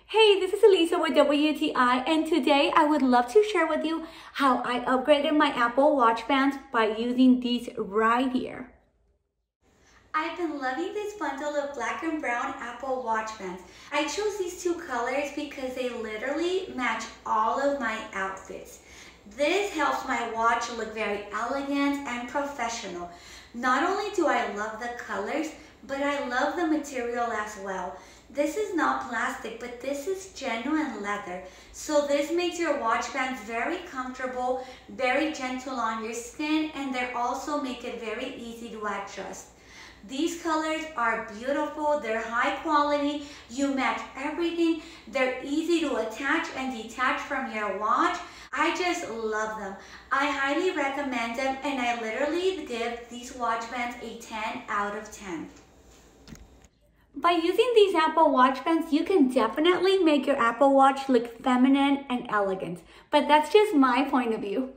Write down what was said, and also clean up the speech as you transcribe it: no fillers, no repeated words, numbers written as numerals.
Hey, this is Elisa with WTI, and today I would love to share with you how I upgraded my Apple Watch bands by using these right here. I've been loving this bundle of black and brown Apple Watch bands. I chose these two colors because they literally match all of my outfits. This helps my watch look very elegant and professional. Not only do I love the colors, but I love the material as well. This is not plastic, but this is genuine leather. So this makes your watch bands very comfortable, very gentle on your skin, and they also make it very easy to adjust. These colors are beautiful, they're high quality, you match everything, they're easy to attach and detach from your watch. I just love them. I highly recommend them, and I literally give these watch bands a 10 out of 10. By using these Apple Watch bands, you can definitely make your Apple Watch look feminine and elegant, but that's just my point of view.